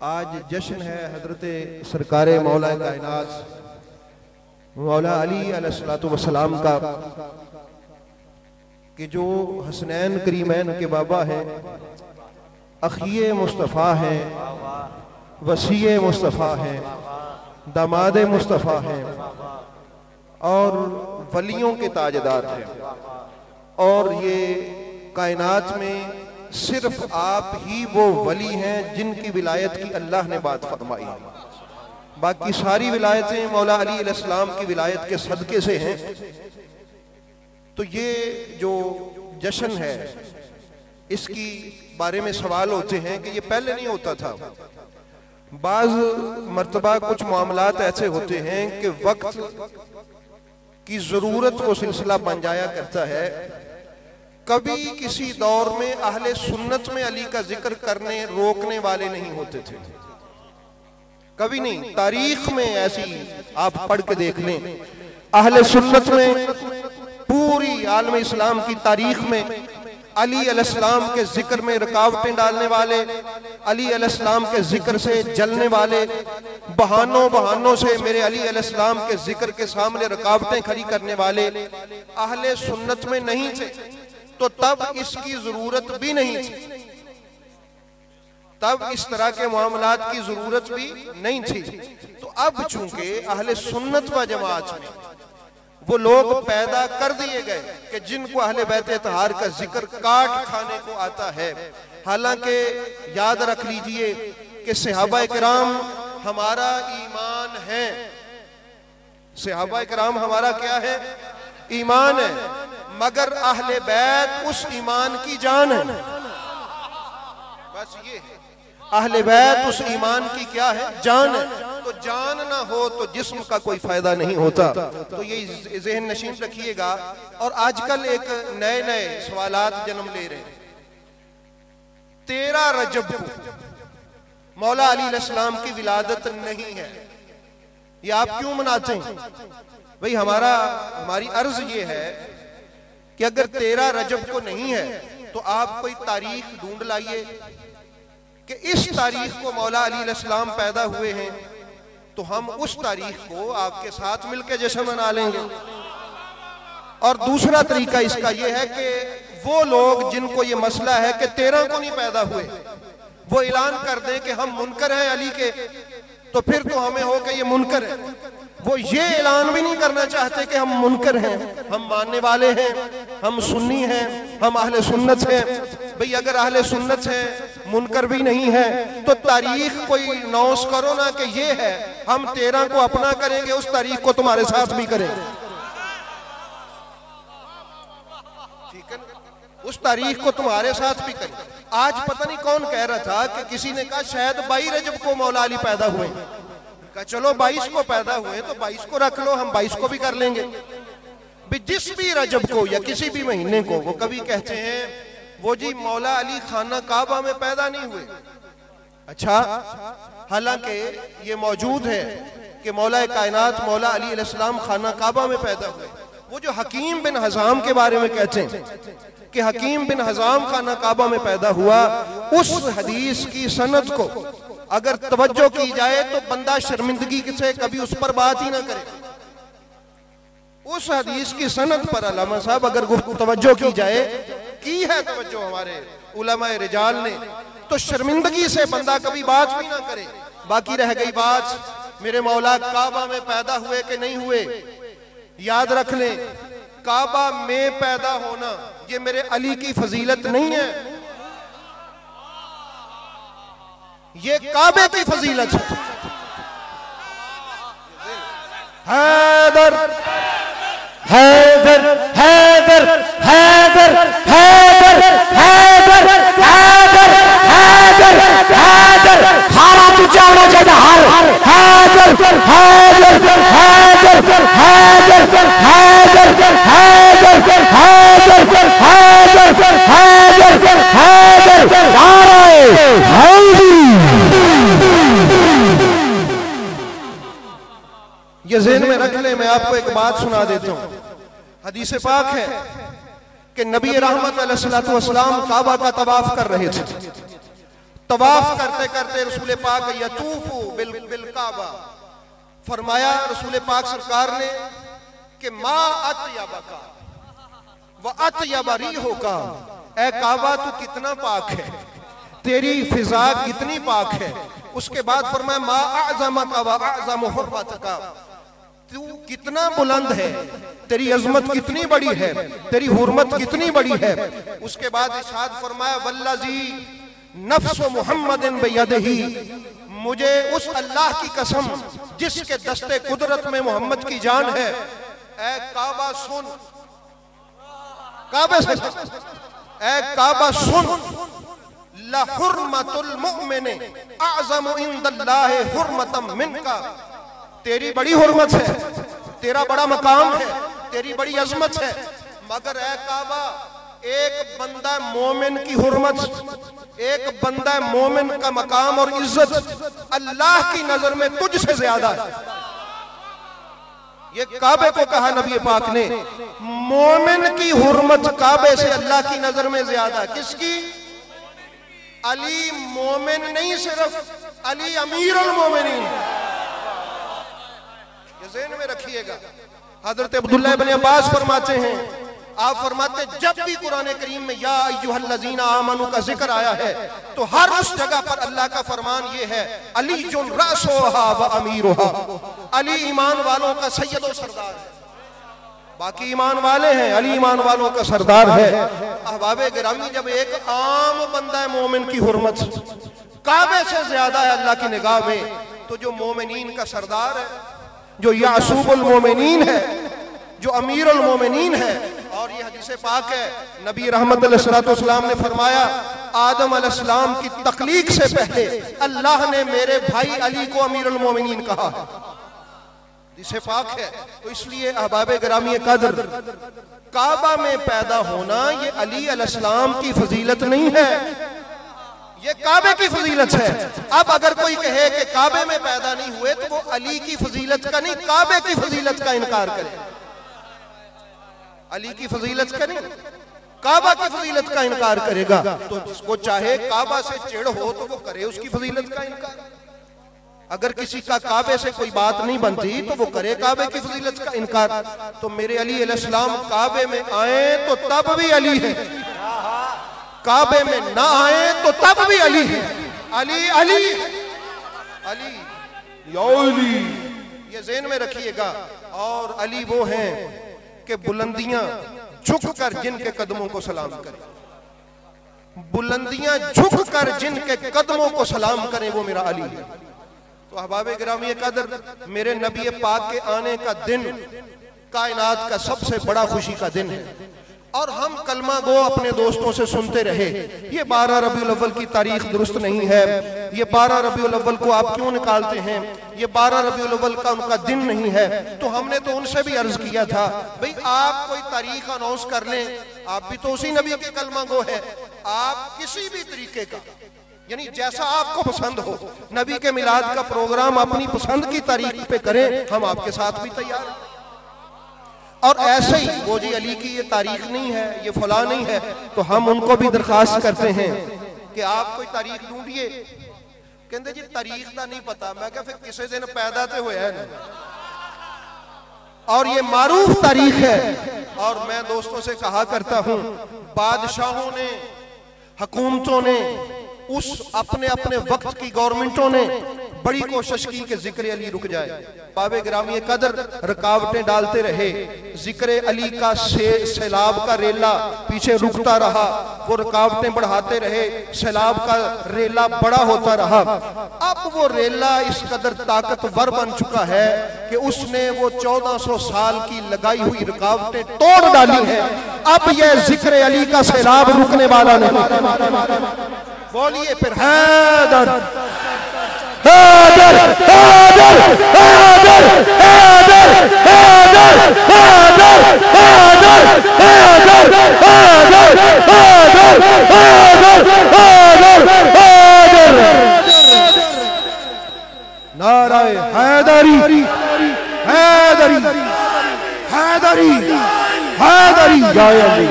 आज जश्न है हजरत सरकारे मौला कायनात मौला अली अलैहिस्सलातु वस्सलाम का कि जो हसनैन करीमैन के बाबा हैं, अखिए मुस्तफ़ा हैं, वसीए मुस्तफ़ा हैं, दामाद मुस्तफ़ा हैं और वलियों के ताजदार हैं। और ये कायनात में सिर्फ आप ही वो वली हैं जिनकी विलायत की अल्लाह ने बात फरमाई है। बाकी सारी विलायतें मौला अली अलैहिस्सलाम की विलायत के सदके से हैं। तो ये जो जश्न है इसकी बारे में सवाल होते हैं कि ये पहले नहीं होता था। बाज मर्तबा कुछ मामलात ऐसे होते हैं कि वक्त की जरूरत को सिलसिला बन जाया करता है। कभी किसी दौर में अहले सुन्नत में अली का जिक्र करने रोकने वाले नहीं होते थे, कभी नहीं। तारीख में ऐसी आप पढ़ के देख लें, अहले सुन्नत में पूरी आलम इस्लाम की तारीख में अली अलैहिस्सलाम के जिक्र में रुकावटें डालने वाले, अली अलैहिस्सलाम के जिक्र से जलने वाले, बहानों से मेरे अली अलैहिस्सलाम के जिक्र के सामने रुकावटें खड़ी करने वाले अहले सुन्नत में नहीं थे। तो तब इसकी जरूरत भी नहीं थी, तब इस तरह के मामलात की जरूरत भी नहीं थी। तो अब चूंकि अहले सुन्नत व जमात में वो लोग पैदा कर दिए गए कि जिनको अहले बैत तहार का जिक्र काट खाने को आता है। हालांकि याद रख लीजिए कि सहाबा किराम हमारा ईमान है, सहाबा किराम हमारा क्या है? ईमान है, मगर अहले बैत उस ईमान की जान है। बस ये है, अहले बैत उस ईमान की क्या है? जान है। तो जान ना हो तो जिस्म का कोई फायदा नहीं होता। तो ये ज़हन नशीन रखिएगा। और आजकल एक नए नए सवालात जन्म ले रहे हैं। 13 रजब को मौला अली अलैहिस्सलाम की विलादत नहीं है, ये आप क्यों मनाते हैं? भाई हमारी अर्ज ये है कि अगर 13 रजब को नहीं है तो आप कोई तारीख ढूंढ लाइए कि इस तारीख को मौला अली अलैहिस्सलाम पैदा हुए हैं, तो हम उस तारीख को आपके साथ मिलकर जश्न मना लेंगे। और दूसरा तरीका इसका यह है कि वो लोग जिनको ये मसला है कि 13 को नहीं पैदा हुए, वो ऐलान कर दें कि हम मुनकर हैं अली के, तो फिर तो हमें हो कि ये मुनकर है। वो ये ऐलान भी नहीं करना चाहते कि हम मुनकर हैं, हम मानने वाले हैं, हम सुन्नी हैं, हम अहले सुन्नत हैं। भाई अगर अहले सुन्नत हैं, मुनकर भी नहीं है, तो तारीख कोई अनाउंस करो ना कि ये है, हम 13 को अपना करेंगे, उस तारीख को तुम्हारे साथ भी करेंगे। ठीक है, उस तारीख को तुम्हारे साथ भी करेंगे। आज पता नहीं कौन कह रहा था कि किसी ने कहा शायद 22 रजब को मौला अली पैदा हुए। कहा चलो 22 को पैदा हुए तो 22 को रख लो, हम 22 को भी कर लेंगे। जिस भी रजब को या किसी भी महीने को वो कभी कहते हैं वो जी मौला अली खाना काबा में पैदा नहीं हुए। अच्छा, हालांकि ये मौजूद है कि मौला कायनात मौला अली अलैहिस्सलाम खाना काबा में पैदा हुए। वो जो हकीम बिन हजाम के बारे में कहते हैं कि हकीम बिन हजाम खाना काबा में पैदा हुआ, उस हदीस की सनद को अगर तवज्जो की जाए तो बंदा शर्मिंदगी से कभी उस पर बात ही ना करे। उस हदीस की सनद पर अल्लामा साहब अगर तवज्जो की जाए, की है तवज्जो हमारे उलमाए रिजाल ने, तो शर्मिंदगी से बंदा कभी बात भी ना करे। बाकी रह गई बात मेरे मौला काबा में पैदा हुए कि नहीं हुए, याद रख लें काबा में पैदा होना ये मेरे अली की फजीलत नहीं है, ये काबे की फजीलत है। हैदर हैदर हैदर हैदर हैदर हैदर हैदर हैदर हैदर हारा तुझे आना चाहिए। हर हैदर हैदर हैदर हैदर हैदर हैदर हैदर हैदर हैदर हैदर नारे हैदर। ये ज़हन में रख ले, मैं आपको एक बात सुना देता हूँ। हदीस पाक है कि नबी रहमत अलैहिस्सलातु वस्सलाम काबा का तवाफ कर रहे थे, तवाफ करते करते रसूल पाक यतूफु बिल काबा, फरमाया रसूल पाक सरकार ने कि मा अतयबका व अतयब रिहुका, ए काबा तू कितना पाक है, तेरी फिजा कितनी पाक है। उसके बाद फरमाया मा अअज़मका व अअज़म हुर्मतका, तू कितना बुलंद है, तेरी अजमत कितनी बड़ी है, तेरी हुर्मत कितनी बड़ी है। उसके बाद इरशाद फरमाया वल्लज़ी नफ्सु मुहम्मदिन बियदिही, मुझे उस अल्लाह की कसम जिसके दस्ते कुदरत में मोहम्मद की जान है। ए काबा सुन, काबे से ए काबा सुन, ला हुर्मतुल मुमिन अअज़मु इंदल्लाहि हुर्मतम मिनका, तेरी बड़ी हुर्मत है, तेरा बड़ा मकाम है, तेरी बड़ी अजमत है, मगर ए काबा एक बंदा मोमिन की हुर्मत, एक बंदा मोमिन का मकाम और इज्जत अल्लाह की नजर में तुझसे ज्यादा है। ये काबे को कहा नबी पाक ने, मोमिन की हुर्मत काबे से अल्लाह की नजर में ज्यादा। किसकी? अली मोमिन नहीं, सिर्फ अली अमीरुल मोमिनीन। ये ज़हन में रखिएगा। हजरत अब्दुल्लाह इब्न अब्बास फरमाते हैं, आप फरमाते जब भी कुरान करीम में या अय्युहल्लज़ीना आमनू का जिक्र आया है तो हर उस जगह पर अल्लाह का फरमान ये है अली जुन रअसुहा व अमीरुहा, अली ईमान वालों का सैयद और सरदार है। बाकी ईमान वाले हैं, अली ईमान वालों का सरदार है। अहबाबे गिरामी, जब एक आम बंदा मोमिन की हुर्मत काबे से ज्यादा है अल्लाह की निगाह में, तो जो मोमिनीन का सरदार है, जो यासूबुल मोमिनीन है, जो अमीरुल मोमिनीन है। और ये हदीस पाक है, नबी रहमत अलैहिस्सलाम ने फरमाया आदम अलैहिस्सलाम की तख्लीक से पहले अल्लाह ने मेरे भाई अली को अमीरुल मोमिनीन कहा है। हदीस पाक है। तो इसलिए अहबाबे गिरामी कदर, काबा में पैदा होना ये अली अलैहिस्सलाम की फजीलत नहीं है, ये काबे की फजीलत है। अब अगर कोई कहे कि काबे में पैदा नहीं हुए तो वो अली की फजीलत का नहीं, काबे की फजीलत का इनकार करे। अली की फजीलत का नहीं, काबा की फजीलत का इनकार करेगा तो जिसको चाहे काबा से चिढ़ हो तो वो करे उसकी फजीलत का इनकार। अगर किसी का काबे से कोई बात नहीं बनती तो वो करे काबे की फजीलत का इनकार। तो मेरे अली अलैहिस्सलाम काबे में आए तो तब भी अली है, काबे में ना आए तो तब भी अली है। अली अली अली अली, ये ज़हन में रखिएगा। और अली वो हैं कि बुलंदियां झुककर जिनके कदमों को सलाम करें, बुलंदियां झुककर जिनके कदमों को सलाम करें, वो मेरा अली है। तो अहबाबे गिरामी कदर, मेरे नबी पाक के आने का दिन कायनात का सबसे बड़ा खुशी का दिन है। और हम कलमा गो अपने दोस्तों से सुनते रहे ये 12 रबीउल अव्वल की तारीख दुरुस्त नहीं है, ये 12 रबीउल अव्वल को आप क्यों निकालते हैं, ये 12 रबीउल अव्वल का उनका दिन नहीं है। तो हमने तो उनसे भी अर्ज किया था, भाई आप कोई तारीख अनाउंस कर लें, आप भी तो उसी नबी के कलमा गो है, आप किसी भी तरीके का, यानी जैसा आपको पसंद हो, नबी के मिलाद का प्रोग्राम अपनी पसंद की तारीख पे करें, हम आपके साथ भी तैयार हैं। और ऐसे ही वो जी अली की ये तारीख नहीं है, ये फला नहीं है, तो हम उनको भी दरखास्त करते हैं कि आप कोई तारीख ढूंढिए। कहते जी तारीख का नहीं पता, मैं क्या फिर किसी दिन पैदा तो हुआ है ना। और ये मारूफ तारीख है। और मैं दोस्तों से कहा करता हूं, बादशाहों ने, हुकूमतों ने, उस अपने अपने वक्त की गवर्नमेंटों ने बड़ी कोशिश की कि जिक्र अली रुक जाए। बाबे गिरामी कदर रुकावटें डालते रहे, जिक्र अली का सैलाब का रेला पीछे रुकता रहा, वो रुकावटें बढ़ाते रहे, सैलाब का रेला बड़ा होता रहा। अब वो रेला इस कदर ताकतवर बन चुका है कि उसने वो 1400 साल की लगाई हुई रुकावटें तोड़ डाली है। अब यह जिक्र अली का सैलाब रुकने वाला नहीं। बोलिए फिर हैदर हैदर हैदर हैदर हैदर हैदर हैदर हैदर हैदर हैदर हैदर नाराए हैदरी हैदरी हैदरी हैदरी या अली।